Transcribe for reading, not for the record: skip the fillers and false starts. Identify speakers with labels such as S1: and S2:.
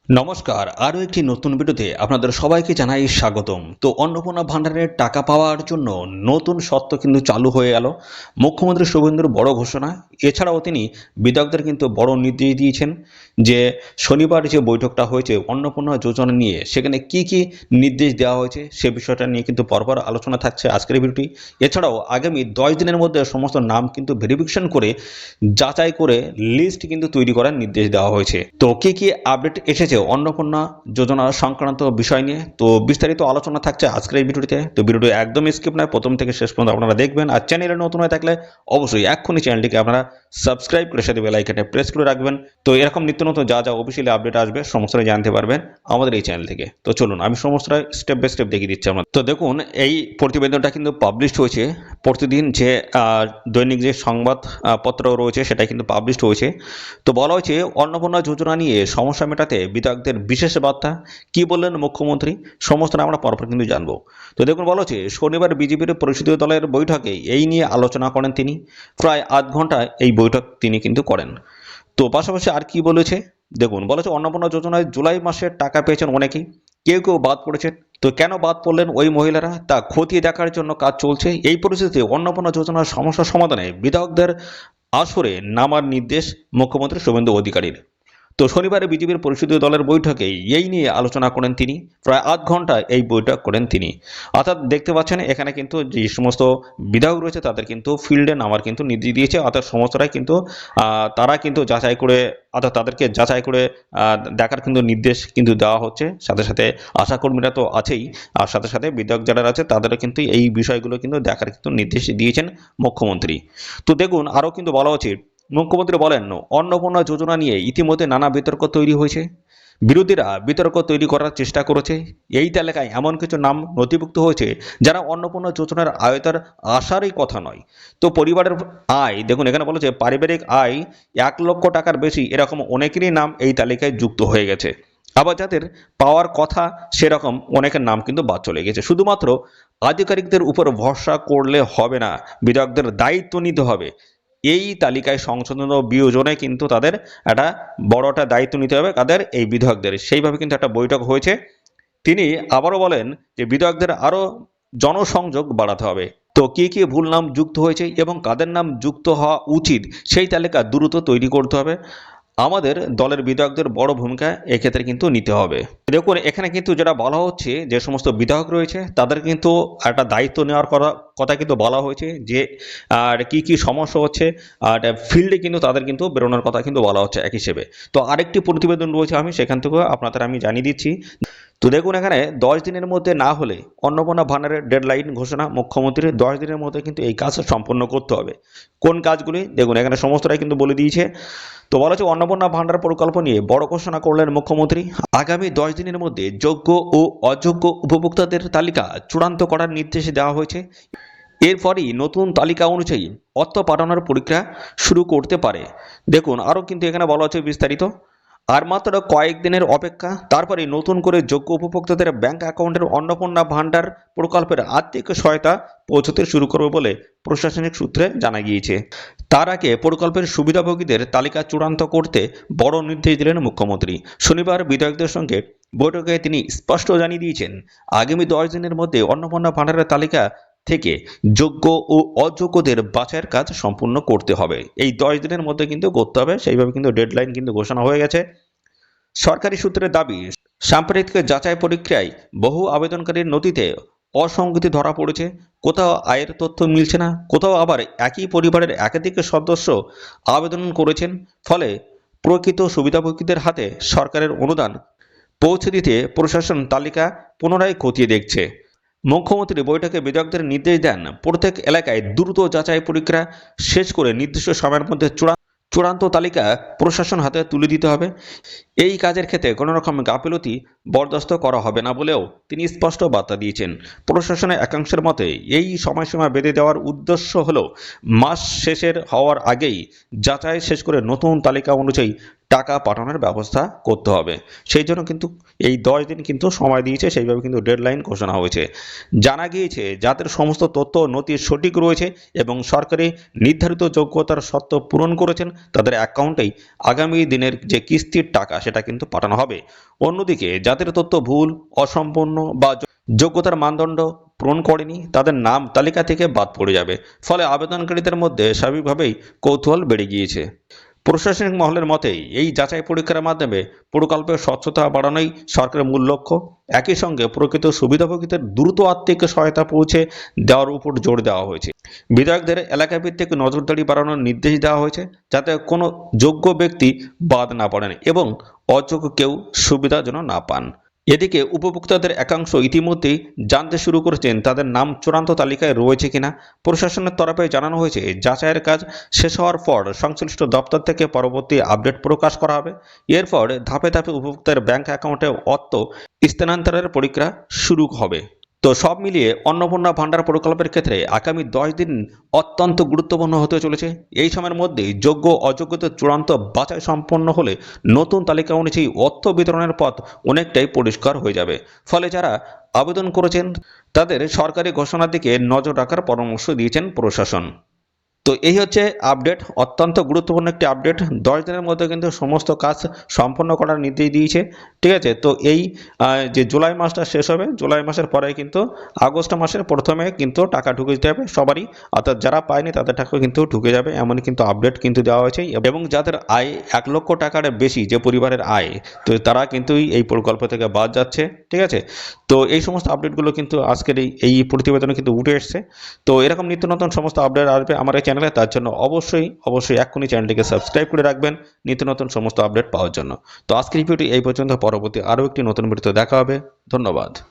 S1: নমস্কার, আরও একটি নতুন ভিডিওতে আপনাদের সবাইকে জানাই স্বাগতম। তো অন্নপূর্ণা ভান্ডারের টাকা পাওয়ার জন্য নতুন সত্ত্ব কিন্তু চালু হয়ে গেল। মুখ্যমন্ত্রী শুভেন্দুর বড় ঘোষণা। এছাড়াও তিনি বিধায়কদের কিন্তু বড় নির্দেশ দিয়েছেন যে শনিবার যে বৈঠকটা হয়েছে অন্নপূর্ণা যোজনা নিয়ে, সেখানে কি কি নির্দেশ দেওয়া হয়েছে সে বিষয়টা নিয়ে কিন্তু পরপর আলোচনা থাকছে আজকের ভিডিওটি। এছাড়াও আগামী 10 দিনের মধ্যে সমস্ত নাম কিন্তু ভেরিফিকেশন করে যাচাই করে লিস্ট কিন্তু তৈরি করার নির্দেশ দেওয়া হয়েছে। তো কি কি আপডেট এসেছে অন্নপূর্ণা যোজনা সংক্রান্ত বিষয় নিয়ে, তো বিস্তারিত আলোচনা থাকছে আজকের এই ভিডিওতে। তো ভিডিওটি একদম স্কিপ নয়, প্রথম থেকে শেষ পর্যন্ত আপনারা দেখবেন। আর চ্যানেলে নতুন হয়ে থাকলে অবশ্যই এক্ষুনি চ্যানেলটিকে আপনারা সাবস্ক্রাইব করে সাথে বেল আইকনে প্রেস করে রাখবেন। তো এরকম নিত্য নতুন যা যা অফিসিয়ালি আপডেট আসবে সমস্তটাই জানতে পারবেন আমাদের এই চ্যানেল থেকে। তো চলুন আমি সমস্তটাই স্টেপ বাই স্টেপ দেখিয়ে দিচ্ছি আপনার। তো দেখুন, এই প্রতিবেদনটা কিন্তু পাবলিশড হয়েছে। প্রতিদিন যে দৈনিক যে সংবাদ পত্র রয়েছে সেটা কিন্তু পাবলিশড হয়েছে। তো বলা হয়েছে অন্নপূর্ণা যোজনা নিয়ে সমস্যা মেটাতে বিধায়কদের বিশেষ বার্তা। কি বললেন মুখ্যমন্ত্রী সমস্তটা আমরা পরপর কিন্তু জানবো। তো দেখুন, বলা হচ্ছে শনিবার বিজেপির পরিষদীয় দলের বৈঠকে এই নিয়ে আলোচনা করেন তিনি। প্রায় আধ ঘন্টা এই বৈঠক তিনি কিন্তু করেন। তো পাশাপাশি আর কি বলেছে দেখুন, বলেছে অন্নপূর্ণা যোজনায় জুলাই মাসে টাকা পেয়েছেন অনেকেই, কেউ কেউ বাদ পড়েছেন। তো কেন বাদ পড়লেন ওই মহিলারা তা খতিয়ে দেখার জন্য কাজ চলছে। এই পরিস্থিতিতে অন্নপূর্ণা যোজনার সমস্যা সমাধানে বিধায়কদের আসরে নামার নির্দেশ মুখ্যমন্ত্রী শুভেন্দু অধিকারীর। তো শনিবারে বিজেপির পরিষদীয় দলের বৈঠকে এই নিয়ে আলোচনা করেন তিনি। প্রায় আধ ঘন্টা এই বৈঠক করেন তিনি। অর্থাৎ দেখতে পাচ্ছেন এখানে কিন্তু যে সমস্ত বিধায়ক রয়েছে তাদের কিন্তু ফিল্ডে নামার কিন্তু নির্দেশ দিয়েছে। অর্থাৎ সমস্তটাই কিন্তু তারা কিন্তু যাচাই করে, অর্থাৎ তাদেরকে যাচাই করে দেখার কিন্তু নির্দেশ কিন্তু দেওয়া হচ্ছে। সাথে সাথে আশাকর্মীরা তো আছেই, আর সাথে সাথে বিধায়ক যারা আছে তাদেরও কিন্তু এই বিষয়গুলো কিন্তু দেখার কিন্তু নির্দেশ দিয়েছেন মুখ্যমন্ত্রী। তো দেখুন, আরও কিন্তু বলা উচিত, মুখ্যমন্ত্রী বলেন অন্নপূর্ণা যোজনা নিয়ে ইতিমধ্যে নানা বিতর্ক তৈরি হয়েছে। বিরোধীরা বিতর্ক তৈরি করার চেষ্টা করেছে। এই তালিকায় এমন কিছু নাম নথিভুক্ত হয়েছে যারা অন্নপূর্ণা যোজনার আয়তার আসারই কথা নয়। তো পরিবারের আয় দেখুন, এখানে বলেছে পারিবারিক আয় 1 লক্ষ টাকার বেশি এরকম অনেকেরই নাম এই তালিকায় যুক্ত হয়ে গেছে। আবার যাদের পাওয়ার কথা সেরকম অনেকের নাম কিন্তু বাদ চলে গেছে। শুধুমাত্র আধিকারিকদের উপর ভরসা করলে হবে না, বিধায়কদের দায়িত্ব নিতে হবে। এই তালিকায় সংশোধন ও বিয়োজনে কিন্তু তাদের একটা বড় একটা দায়িত্ব নিতে হবে, কাদের এই বিধায়কদের। সেইভাবে কিন্তু একটা বৈঠক হয়েছে। তিনি আবারও বলেন যে বিধায়কদের আরও জনসংযোগ বাড়াতে হবে। তো কি কি ভুল নাম যুক্ত হয়েছে এবং কাদের নাম যুক্ত হওয়া উচিত সেই তালিকা দ্রুত তৈরি করতে হবে। আমাদের দলের বিধায়কদের বড় ভূমিকা এক্ষেত্রে কিন্তু নিতে হবে। দেখুন, এখানে কিন্তু যেটা বলা হচ্ছে যে সমস্ত বিধায়ক রয়েছে তাদের কিন্তু একটা দায়িত্ব নেওয়ার কথা কিন্তু বলা হয়েছে, যে আর কি কি সমস্যা হচ্ছে আর ফিল্ডে কিন্তু তাদের কিন্তু বেরোনোর কথা কিন্তু বলা হচ্ছে এক হিসেবে। তো আরেকটি প্রতিবেদন রয়েছে, আমি সেখান থেকেও আপনাদের আমি জানিয়ে দিচ্ছি। তো দেখুন, এখানে 10 দিনের মধ্যে না হলে অন্নপূর্ণা ভান্ডারের ডেডলাইন ঘোষণা মুখ্যমন্ত্রীর। 10 দিনের মধ্যে কিন্তু এই কাজ সম্পন্ন করতে হবে। কোন কাজগুলি দেখুন, এখানে সমস্তটাই কিন্তু বলে দিয়েছে। তো বলা হচ্ছে অন্নপূর্ণা ভান্ডার প্রকল্প নিয়ে বড় ঘোষণা করলেন মুখ্যমন্ত্রী। আগামী 10 দিনের মধ্যে যোগ্য ও অযোগ্য উপভোক্তাদের তালিকা চূড়ান্ত করার নির্দেশ দেওয়া হয়েছে। এরপরই নতুন তালিকা অনুযায়ী অর্থ পাঠানোর প্রক্রিয়া শুরু করতে পারে। দেখুন, আরও কিন্তু এখানে বলা হচ্ছে বিস্তারিত। আর মাত্র কয়েকদিনের অপেক্ষা, তারপরে নতুন করে যোগ্য উপভোক্তাদের ব্যাংক অ্যাকাউন্টের অন্নপূর্ণা ভান্ডার প্রকল্পের আর্থিক সহায়তা পৌঁছতে শুরু করবে বলে প্রশাসনিক সূত্রে জানা গিয়েছে। তার আগে প্রকল্পের সুবিধাভোগীদের তালিকা চূড়ান্ত করতে বড় নির্দেশ দিলেন মুখ্যমন্ত্রী। শনিবার বিধায়কদের সঙ্গে বৈঠকে তিনি স্পষ্ট জানিয়ে দিয়েছেন, আগামী 10 দিনের মধ্যে অন্নপূর্ণা ভান্ডারের তালিকা থেকে যোগ্য ও অযোগ্যদের বাছাইয়ের কাজ সম্পূর্ণ করতে হবে। এই 10 দিনের মধ্যে কিন্তু করতে হবে, সেইভাবে কিন্তু ডেডলাইন কিন্তু ঘোষণা হয়ে গেছে। সরকারি সূত্রের দাবি, সাম্প্রতিক যাচাই প্রক্রিয়ায় বহু আবেদনকারীর নথিতে অসঙ্গতি ধরা পড়েছে। কোথাও আয়ের তথ্য মিলছে না, কোথাও আবার একই পরিবারের একাধিক সদস্য আবেদন করেছেন। ফলে প্রকৃত সুবিধাভোগীদের হাতে সরকারের অনুদান পৌঁছে দিতে প্রশাসন তালিকা পুনরায় খতিয়ে দেখছে। মুখ্যমন্ত্রী বৈঠকে বিধায়কদের নির্দেশ দেন প্রত্যেক এলাকায় দ্রুত যাচাই প্রক্রিয়া শেষ করে নির্দিষ্ট সময়ের মধ্যে চূড়ান্ত তালিকা প্রশাসন হাতে তুলে দিতে হবে। এই কাজের ক্ষেত্রে কোনো রকম গাফিলতি বরদাস্ত করা হবে না বলেও তিনি স্পষ্ট বার্তা দিয়েছেন। প্রশাসনের একাংশের মতে এই সময়সীমা বেঁধে দেওয়ার উদ্দেশ্য হল মাস শেষের হওয়ার আগেই যাচাই শেষ করে নতুন তালিকা অনুযায়ী টাকা পাঠানোর ব্যবস্থা করতে হবে। সেই জন্য কিন্তু এই 10 দিন কিন্তু সময় দিয়েছে, সেইভাবে কিন্তু ডেডলাইন ঘোষণা হয়েছে। জানা গিয়েছে যাদের সমস্ত তথ্য নথি সঠিক রয়েছে এবং সরকারি নির্ধারিত যোগ্যতার শর্ত পূরণ করেছেন তাদের অ্যাকাউন্টেই আগামী দিনের যে কিস্তির টাকা সেটা কিন্তু পাঠানো হবে। অন্যদিকে যাদের তথ্য ভুল, অসম্পূর্ণ বা যোগ্যতার মানদণ্ড পূরণ করেনি তাদের নাম তালিকা থেকে বাদ পড়ে যাবে। ফলে আবেদনকারীদের মধ্যে স্বাভাবিকভাবেই কৌতূহল বেড়ে গিয়েছে। প্রশাসনিক মহলের মতেই এই যাচাই পরীক্ষার মাধ্যমে প্রকল্পের স্বচ্ছতা বাড়ানোই সরকারের মূল লক্ষ্য। একই সঙ্গে প্রকৃত সুবিধাভোগীদের দ্রুত আর্থিক সহায়তা পৌঁছে দেওয়ার উপর জোর দেওয়া হয়েছে। বিধায়কদের এলাকাভিত্তিক নজরদারি বাড়ানোর নির্দেশ দেওয়া হয়েছে যাতে কোনো যোগ্য ব্যক্তি বাদ না পড়েন এবং অযোগ্য কেউ সুবিধা যেন না পান। এদিকে উপভোক্তাদের একাংশ ইতিমধ্যেই জানতে শুরু করেছেন তাদের নাম চূড়ান্ত তালিকায় রয়েছে কিনা। প্রশাসনের তরফে জানানো হয়েছে যাচাইয়ের কাজ শেষ হওয়ার পর সংশ্লিষ্ট দপ্তর থেকে পরবর্তী আপডেট প্রকাশ করা হবে। এরপর ধাপে ধাপে উপভোক্তার ব্যাংক অ্যাকাউন্টে অর্থ স্থানান্তরের প্রক্রিয়া শুরু হবে। তো সব মিলিয়ে অন্নপূর্ণা ভাণ্ডার প্রকল্পের ক্ষেত্রে আগামী 10 দিন অত্যন্ত গুরুত্বপূর্ণ হতে চলেছে। এই সময়ের মধ্যেই যোগ্য অযোগ্যদের চূড়ান্ত বাছাই সম্পন্ন হলে নতুন তালিকা অনুযায়ী অর্থ বিতরণের পথ অনেকটাই পরিষ্কার হয়ে যাবে। ফলে যারা আবেদন করেছেন তাদের সরকারি ঘোষণার দিকে নজর রাখার পরামর্শ দিয়েছেন প্রশাসন। তো এই হচ্ছে আপডেট, অত্যন্ত গুরুত্বপূর্ণ একটি আপডেট। 10 দিনের মধ্যে কিন্তু সমস্ত কাজ সম্পন্ন করার নির্দেশ দিয়েছে। ঠিক আছে, তো এই যে জুলাই মাসটা শেষ হবে, জুলাই মাসের পরে কিন্তু আগস্ট মাসের প্রথমে কিন্তু টাকা ঢুকে দিতে হবে সবারই, অর্থাৎ যারা পায়নি তাদের টাকা কিন্তু ঢুকে যাবে, এমনই কিন্তু আপডেট কিন্তু দেওয়া হয়েছে। এবং যাদের আয় 1 লক্ষ টাকার বেশি, যে পরিবারের আয়, তো তারা কিন্তু এই প্রকল্প থেকে বাদ যাচ্ছে। ঠিক আছে, তো এই সমস্ত আপডেটগুলো কিন্তু আজকের এই প্রতিবেদনে কিন্তু উঠে এসছে। তো এরকম নিত্য নতুন সমস্ত আপডেট আসবে আমার এই চ্যানেলে, তার জন্য অবশ্যই এক্ষুনি চ্যানেলটিকে সাবস্ক্রাইব করে রাখবেন নিত্য নতুন সমস্ত আপডেট পাওয়ার জন্য। তো আজকের ভিডিওটি এই পর্যন্ত, পরবর্তী আরও একটি নতুন ভিডিওতে দেখা হবে। ধন্যবাদ।